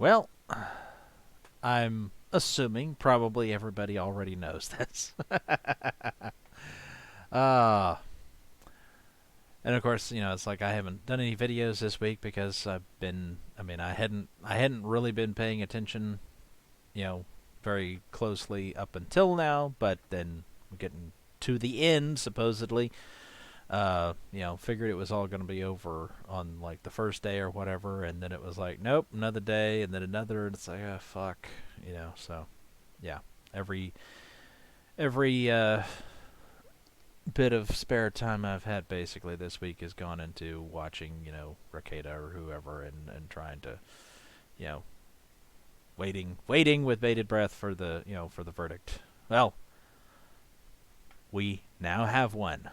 Well, I'm assuming probably everybody already knows this. uh, and of course, it's like I haven't done any videos this week because I hadn't really been paying attention, you know, very closely up until now, but then we're getting to the end, supposedly. Figured it was all going to be over on like the first day or whatever, and then it was like, nope, another day, and then another, and it's like, oh fuck, So, yeah, every bit of spare time I've had basically this week has gone into watching, Ricada or whoever, and trying to, you know, waiting with bated breath for the verdict. Well, we now have one.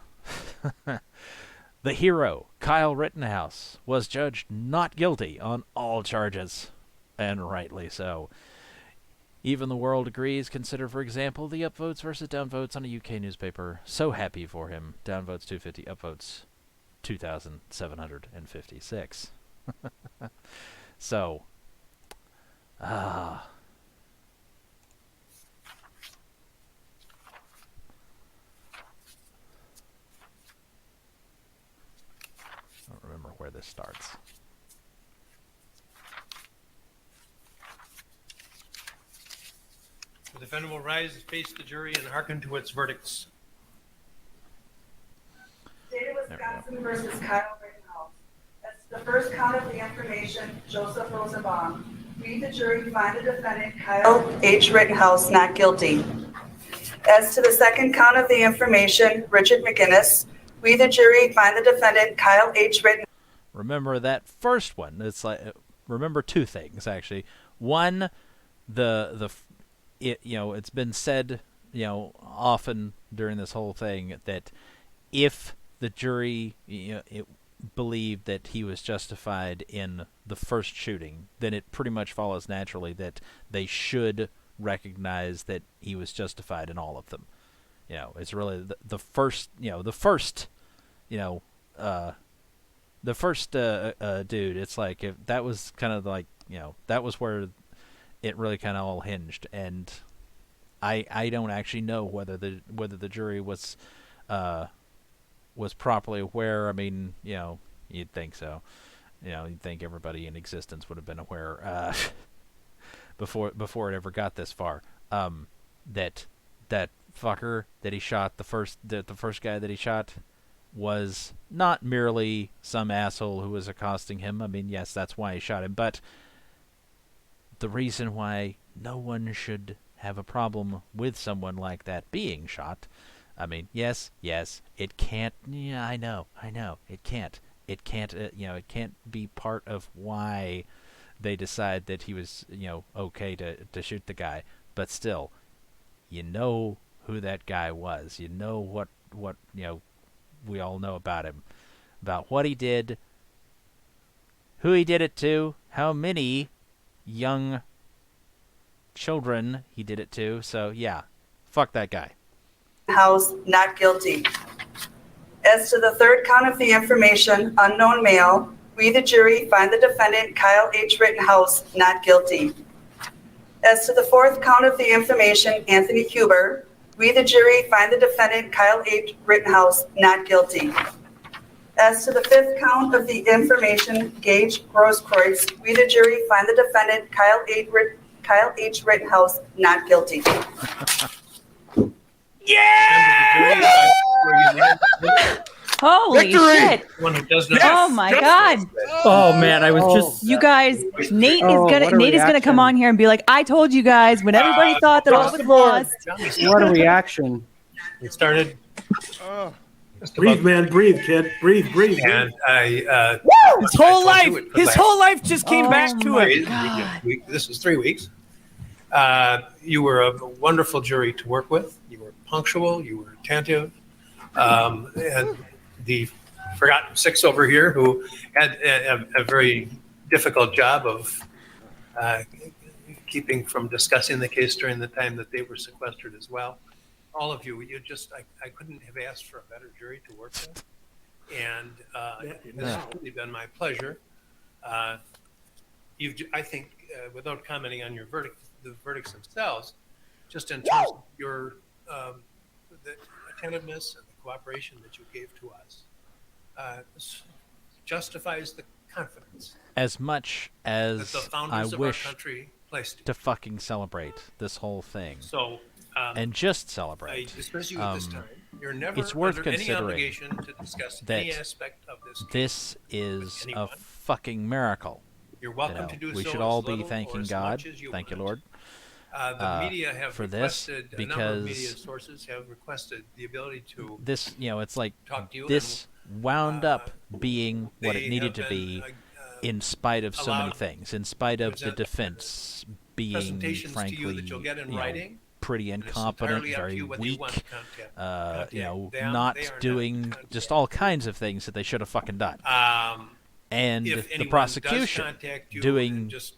The hero, Kyle Rittenhouse, was judged not guilty on all charges, and rightly so. Even the world agrees. Consider, for example, the upvotes versus downvotes on a UK newspaper. So happy for him. Downvotes 250, upvotes 2,756. So, ah. I don't remember where this starts. The defendant will rise, face the jury, and hearken to its verdicts. State of Wisconsin versus Kyle Rittenhouse. As to the first count of the information, Joseph Rosenbaum. We, the jury, find the defendant Kyle H. Rittenhouse not guilty. As to the second count of the information, Richard McGinnis. We, the jury, find the defendant Kyle H. Rittenhouse. Remember that first one. It's like, remember two things actually. One, it's been said, often during this whole thing that if the jury, it believed that he was justified in the first shooting, then it pretty much follows naturally that they should recognize that he was justified in all of them. It's really the first dude. It's like, if that was kind of like, that was where it really kind of all hinged, and I don't actually know whether the jury was properly aware. I mean, you'd think so. You'd think everybody in existence would have been aware before it ever got this far. That fucker that he shot, the first guy that he shot, was not merely some asshole who was accosting him. I mean, yes, that's why he shot him, but the reason why no one should have a problem with someone like that being shot. I mean, yes, it can't. Yeah, I know, it can't. It can't. It can't be part of why they decide that he was, okay to shoot the guy. But still, who that guy was. What we all know about him, about what he did, who he did it to, how many young children he did it to. So yeah, fuck that guy. House not guilty. As to the third count of the information, unknown male, we, the jury, find the defendant Kyle H. Rittenhouse not guilty. As to the fourth count of the information, Anthony Huber, we, the jury, find the defendant Kyle H. Rittenhouse not guilty. As to the fifth count of the information, Gage Grosskreutz, we, the jury, find the defendant Kyle H. Rittenhouse not guilty. Yeah! Holy shit! One who does not. Oh my God! Oh man, I was just. You guys, Nate what a is gonna come reaction. on here and be like, "I told you guys when everybody thought that all was lost." What a reaction. It started. Breathe, man. Breathe, kid. Breathe. And I. His whole I life, told you it for his last whole life just came back to it. God. This is 3 weeks. You were a wonderful jury to work with. You were punctual. You were attentive. And the forgotten six over here who had a very difficult job of keeping from discussing the case during the time that they were sequestered as well. All of you, I couldn't have asked for a better jury to work with. And this has really been my pleasure. I think without commenting on your the verdicts themselves, just in terms of your the attentiveness and the cooperation that you gave to us, justifies the confidence As much that the as I founders of our wish country placed in to you. fucking celebrate this whole thing So, and just I celebrate, dismiss you at this time. You're never it's worth under any considering obligation to discuss that any aspect of this case this with is a anyone. fucking miracle. You're You welcome know, to do we so should as all be little or thanking as God. much as you Thank you, want. Lord. The media have for this, requested, a number of media because sources have requested the ability to this, it's like talk to you. this wound up being what they it needed have to been, be, in spite of so many allowed things, in spite of the present defense being, presentations to you frankly, that you'll get in writing. pretty And it's incompetent, entirely up to very you whether you weak, want to contact them. not They are doing not just all kinds of things that they should have fucking done. And if the anyone prosecution does contact you doing and just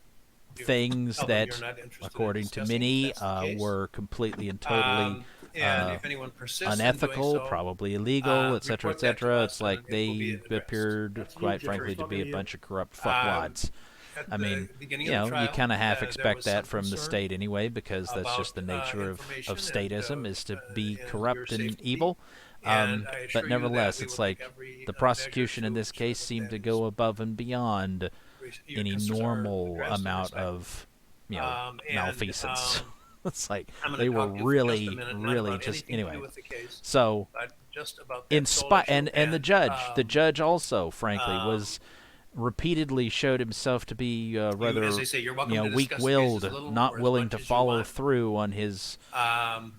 things tell them that, you're not interested in according to discussing, many, that's the case. were completely and totally and if anyone persists unethical, in doing so, probably illegal, etc., report that to etc. us It's and like it will be they addressed. appeared, quite frankly, to be a bunch of corrupt fuckwads. At I the mean, beginning you of know, the trial, you kind of half there expect was that some from the concern state anyway, because that's just the about, nature information of statism, is to be and corrupt your and safety. evil. And I assure But you nevertheless, that we it's will like take every, the measure prosecution in to this ensure case that seemed that to go above and beyond your any concerns are normal addressed and amount respected. of, And, malfeasance. It's like I'm going they to were talk to you for really, just a minute, not really about just anything to anyway. do with the case, So, but just about in that sole spite, issue. and the judge also, frankly, um, was repeatedly showed himself to be rather, as I say, you're welcome to discuss the case as weak-willed, little not or as willing much to as you follow want. through on his, And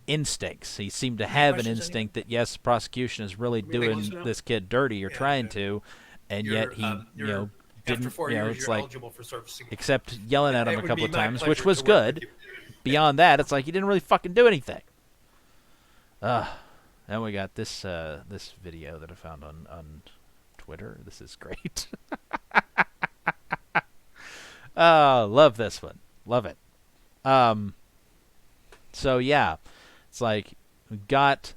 instincts. He seemed to have an questions, instinct that yes, prosecution is really doing now? this kid dirty or And, trying to, and yet he, you're, didn't, after 4 you know, years, it's you're like, eligible for service. except yelling at him It a would couple be of my times, which pleasure was to work with good. you. Beyond that, it's like he didn't really fucking do anything. Then we got this this video that I found on Twitter. This is great. Oh, love this one. Love it. So yeah, it's like we got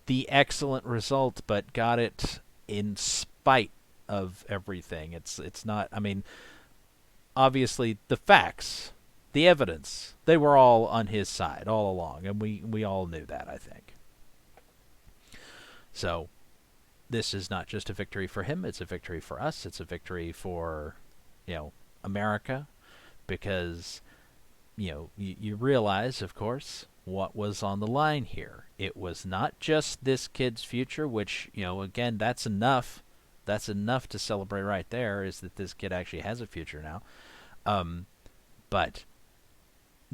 the excellent result, but got it in spite of everything. It's not. I mean, obviously the facts, the evidence, they were all on his side all along, and we all knew that, I think. So this is not just a victory for him, it's a victory for us, it's a victory for, America, because, you realize, of course, what was on the line here. It was not just this kid's future, which, again, that's enough. That's enough to celebrate right there, is that this kid actually has a future now. But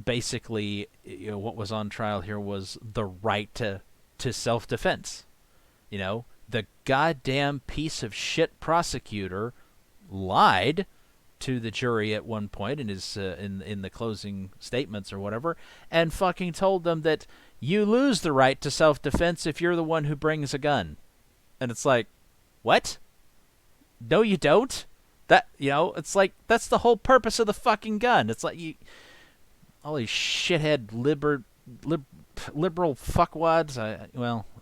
basically, what was on trial here was the right to self-defense. The goddamn piece of shit prosecutor lied to the jury at one point in his in the closing statements or whatever, and fucking told them that you lose the right to self-defense if you're the one who brings a gun. And it's like, what? No, you don't. That it's like that's the whole purpose of the fucking gun. It's like all these shithead liberal fuckwads.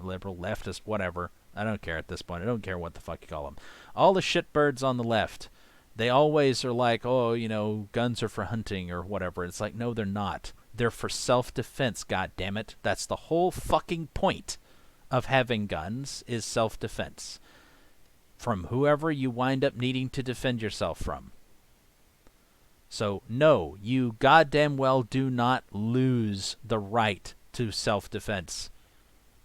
Liberal leftist, whatever. I don't care at this point. I don't care what the fuck you call them. All the shitbirds on the left, they always are like, oh, guns are for hunting or whatever. It's like, no, they're not. They're for self-defense, goddammit. That's the whole fucking point of having guns, is self-defense. From whoever you wind up needing to defend yourself from. So, no, you goddamn well do not lose the right to self-defense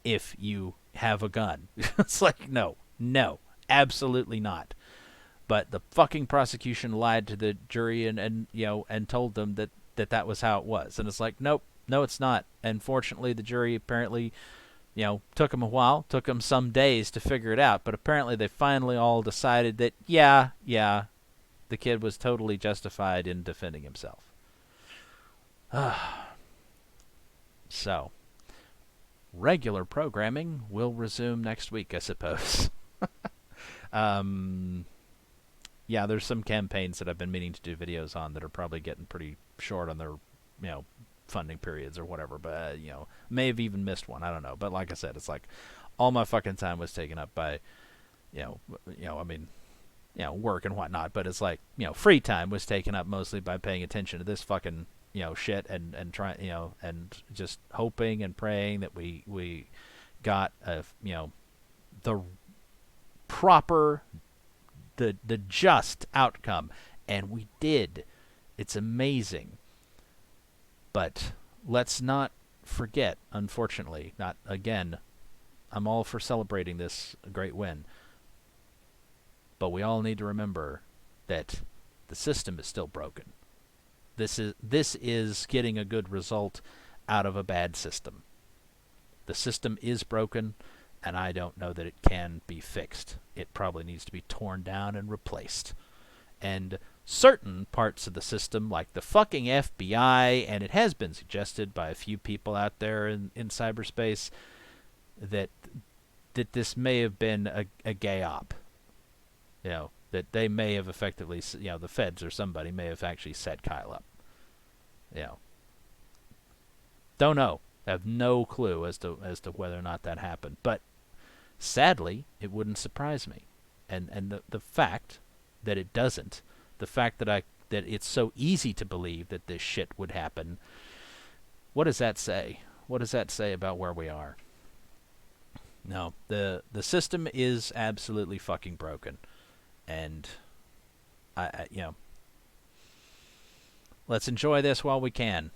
if you have a gun. It's like, no, absolutely not. But the fucking prosecution lied to the jury and told them that was how it was. And it's like, nope, no, it's not. And fortunately, the jury apparently, took them a while, took them some days to figure it out. But apparently they finally all decided that, yeah, the kid was totally justified in defending himself. So, regular programming will resume next week, I suppose. Yeah, there's some campaigns that I've been meaning to do videos on that are probably getting pretty short on their, funding periods or whatever. But, may have even missed one. I don't know. But like I said, it's like all my fucking time was taken up by, work and whatnot. But it's like, free time was taken up mostly by paying attention to this fucking, shit and trying, and just hoping and praying that we got the proper, the just outcome, and we did. It's amazing. But let's not forget, unfortunately, not again, I'm all for celebrating this great win, but we all need to remember that the system is still broken. This is getting a good result out of a bad system. The system is broken, and I don't know that it can be fixed. It probably needs to be torn down and replaced. And certain parts of the system, like the fucking FBI, and it has been suggested by a few people out there in cyberspace, that this may have been a gay op. That they may have effectively, the feds or somebody may have actually set Kyle up. Don't know. Have no clue as to whether or not that happened. But sadly, it wouldn't surprise me. And the fact that it doesn't, the fact that it's so easy to believe that this shit would happen, what does that say? What does that say about where we are? No, the system is absolutely fucking broken. And let's enjoy this while we can.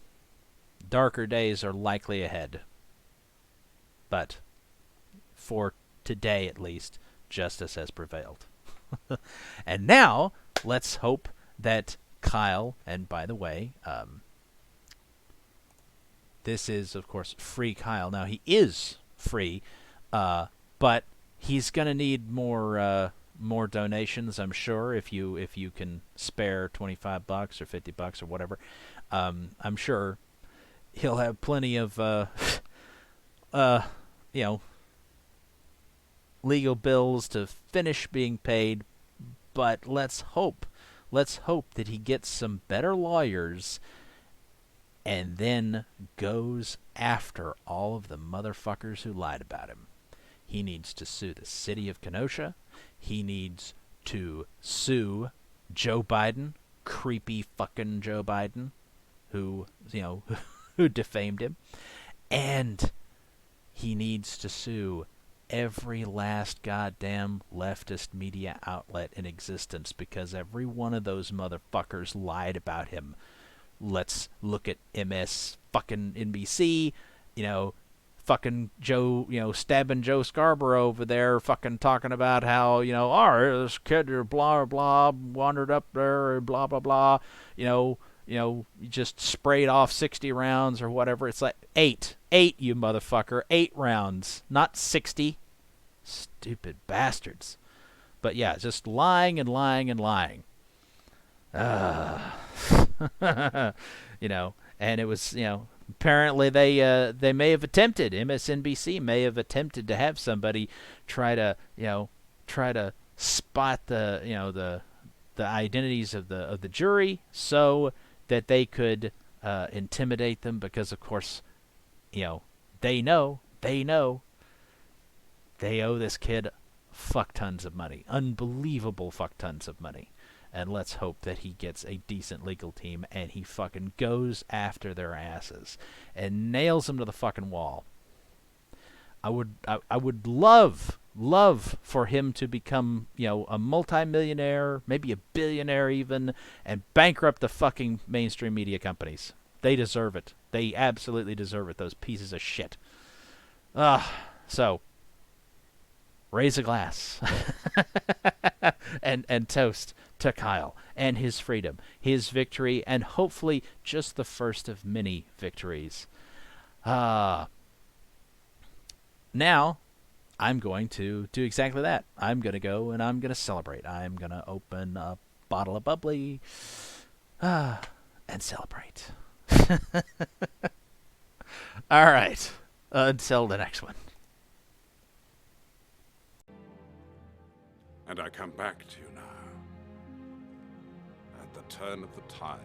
Darker days are likely ahead. But for today at least, justice has prevailed. And now, let's hope that Kyle, and by the way, this is, of course, free Kyle. Now, he is free, but he's going to need more donations, I'm sure, if you can spare $25 or $50 or whatever. I'm sure he'll have plenty of legal bills to finish being paid, but let's hope that he gets some better lawyers and then goes after all of the motherfuckers who lied about him. He needs to sue the city of Kenosha. He needs to sue Joe Biden, creepy fucking Joe Biden, who defamed him. And he needs to sue every last goddamn leftist media outlet in existence, because every one of those motherfuckers lied about him. Let's look at MS fucking NBC, fucking Joe, stabbing Joe Scarborough over there, fucking talking about how, this kid, blah, blah, wandered up there, blah, blah, blah, you just sprayed off 60 rounds or whatever. It's like 8, you motherfucker, 8 rounds, not 60. Stupid bastards. But yeah, just lying and lying and lying. And it was, apparently they may have attempted, MSNBC may have attempted to have somebody try to spot the identities of the jury so that they could intimidate them, because of course, they know they owe this kid fuck tons of money, unbelievable fuck tons of money. And let's hope that he gets a decent legal team and he fucking goes after their asses and nails them to the fucking wall. I would love for him to become, a multimillionaire, maybe a billionaire even, and bankrupt the fucking mainstream media companies. They deserve it. They absolutely deserve it, those pieces of shit. So raise a glass and toast to Kyle and his freedom, his victory, and hopefully just the first of many victories. Now I'm going to do exactly that. I'm going to go and I'm going to celebrate. I'm going to open a bottle of bubbly and celebrate. All right. Until the next one. And I come back to you now, at the turn of the tide.